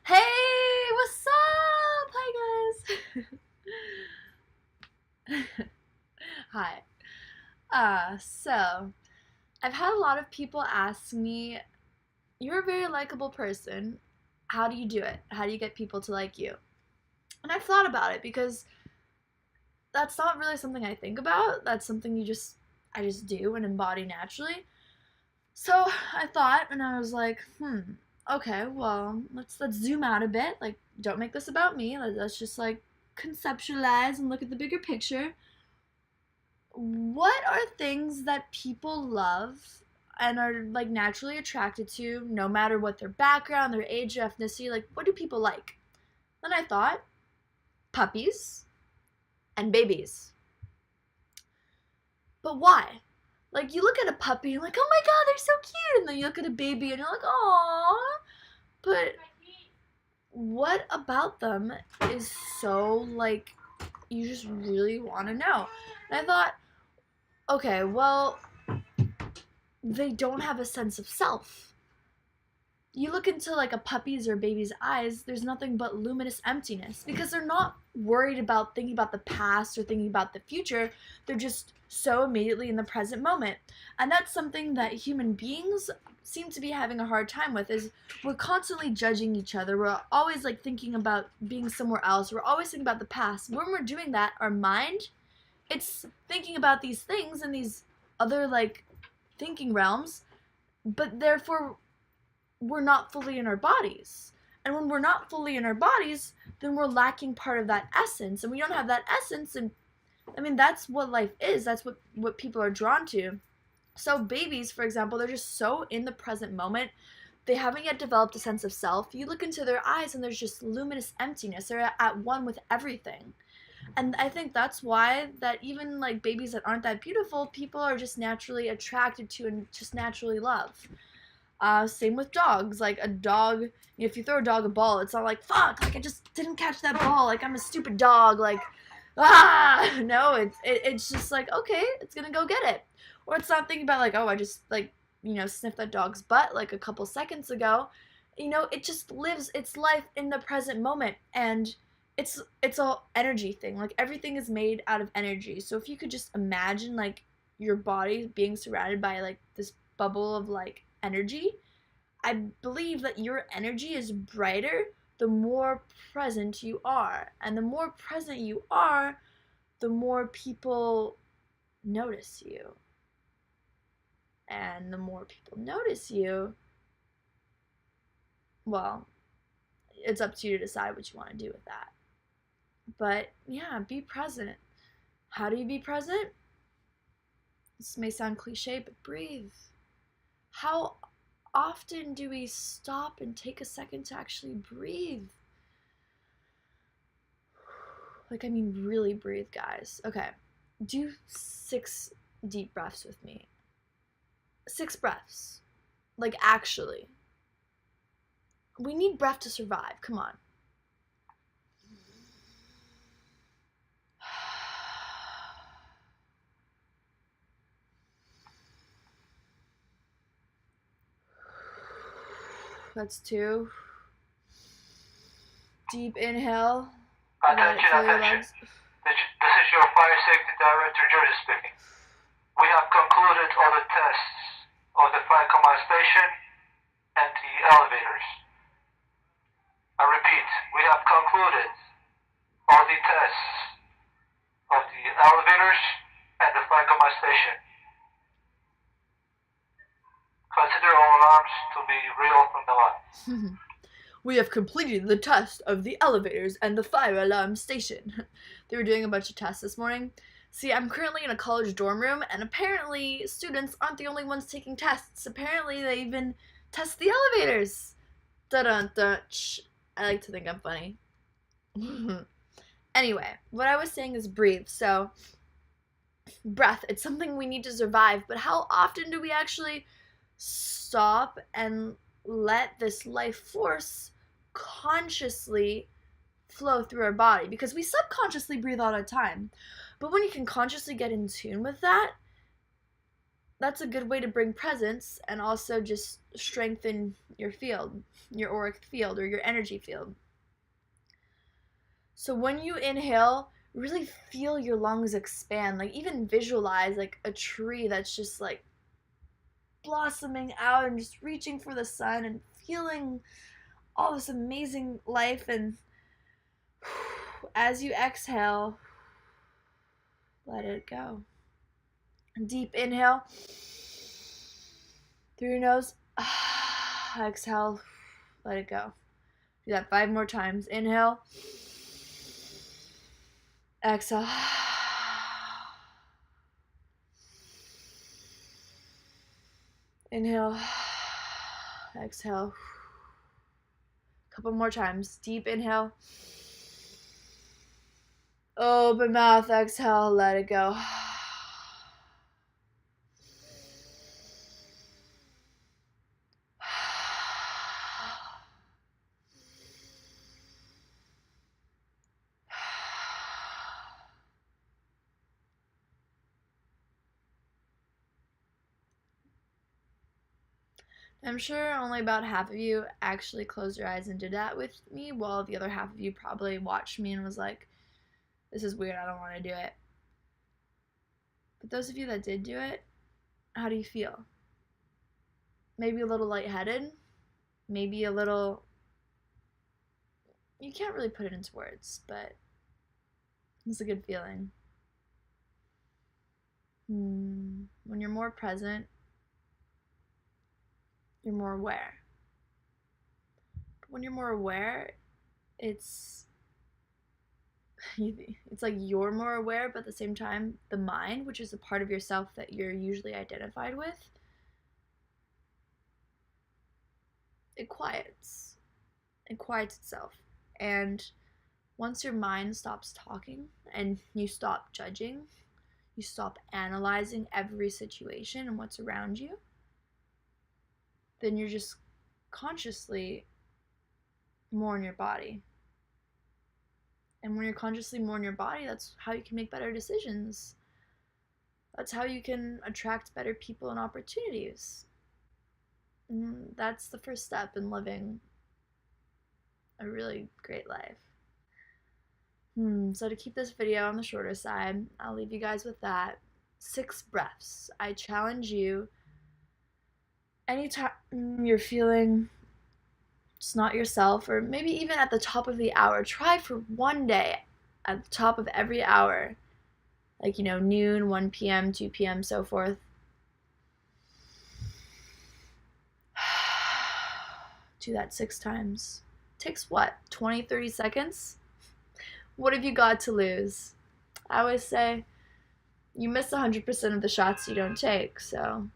Hey, what's up? Hi, guys. Hi. So I've had a lot of people ask me, you're a very likable person. How do you do it? How do you get people to like you? And I've thought about it because that's not really something I think about. That's something I just do and embody naturally. So I thought, and I was like, okay, well, let's zoom out a bit. Like, don't make this about me. Let's just like conceptualize and look at the bigger picture. What are things that people love and are like naturally attracted to, no matter what their background, their age, or ethnicity? Like, what do people like? Then I thought, puppies and babies. But why? Like, you look at a puppy, you're like, oh my god, they're so cute. And then you look at a baby and you're like, aww. But what about them is so, like, you just really want to know? And I thought, okay, well, they don't have a sense of self. You look into like a puppy's or baby's eyes, there's nothing but luminous emptiness because they're not worried about thinking about the past or thinking about the future. They're just so immediately in the present moment. And that's something that human beings seem to be having a hard time with is we're constantly judging each other. We're always like thinking about being somewhere else. We're always thinking about the past. When we're doing that, our mind, it's thinking about these things and these other like thinking realms, but therefore we're not fully in our bodies. And when we're not fully in our bodies, then we're lacking part of that essence. And we don't have that essence. And I mean, that's what life is. That's what people are drawn to. So babies, for example, they're just so in the present moment. They haven't yet developed a sense of self. You look into their eyes and there's just luminous emptiness. They're at one with everything. And I think that's why that even like babies that aren't that beautiful, people are just naturally attracted to and just naturally love. Same with dogs. Like a dog, if you throw a dog a ball, it's not like fuck, like I just didn't catch that ball, like I'm a stupid dog, like no, it's just like okay, it's gonna go get it. Or it's not thinking about like oh I just like sniffed that dog's butt like a couple seconds ago. It just lives its life in the present moment, and it's a energy thing. Like everything is made out of energy. So if you could just imagine like your body being surrounded by like this bubble of like energy, I believe that your energy is brighter the more present you are. And the more present you are, the more people notice you. And the more people notice you, well, it's up to you to decide what you want to do with that. But yeah, be present. How do you be present? This may sound cliche, but breathe. How often do we stop and take a second to actually breathe? Like, I mean, really breathe, guys. Okay, do 6 deep breaths with me. 6 breaths. Like, actually. We need breath to survive. Come on. That's 2. Deep inhale. Attention. This is your fire safety director, Judy speaking. We have concluded all the tests of the fire command station and the elevators. I repeat, we have concluded all the tests of the elevators and the fire command station. Consider all alarms to be real from now on. We have completed the test of the elevators and the fire alarm station. They were doing a bunch of tests this morning. See, I'm currently in a college dorm room, and apparently students aren't the only ones taking tests. Apparently they even test the elevators. Dun-dun-dun. I like to think I'm funny. Anyway, what I was saying is breathe. So, breath, it's something we need to survive, but how often do we actually stop and let this life force consciously flow through our body? Because we subconsciously breathe all the time, but when you can consciously get in tune with that, that's a good way to bring presence and also just strengthen your field, your auric field or your energy field. So when you inhale, really feel your lungs expand. Like even visualize like a tree that's just like blossoming out and just reaching for the sun and feeling all this amazing life. And as you exhale, let it go. Deep inhale through your nose. Exhale, let it go. Do that 5 more times. Inhale, exhale, inhale, exhale. Couple more times. Deep inhale, open mouth, exhale, let it go. I'm sure only about half of you actually closed your eyes and did that with me, while the other half of you probably watched me and was like, this is weird, I don't want to do it. But those of you that did do it, how do you feel? Maybe a little lightheaded? Maybe a little... You can't really put it into words, but it's a good feeling. When you're more present, you're more aware. But when you're more aware, it's like you're more aware, but at the same time, the mind, which is a part of yourself that you're usually identified with, it quiets itself. And once your mind stops talking and you stop judging, you stop analyzing every situation and what's around you, then you're just consciously more in your body. And when you're consciously more in your body, that's how you can make better decisions. That's how you can attract better people and opportunities. And that's the first step in living a really great life. So to keep this video on the shorter side, I'll leave you guys with that. 6 breaths. I challenge you, anytime you're feeling it's not yourself, or maybe even at the top of the hour, try for one day at the top of every hour, like, noon, 1 p.m., 2 p.m., so forth. Do that 6 times. Takes what, 20, 30 seconds? What have you got to lose? I always say you miss 100% of the shots you don't take, so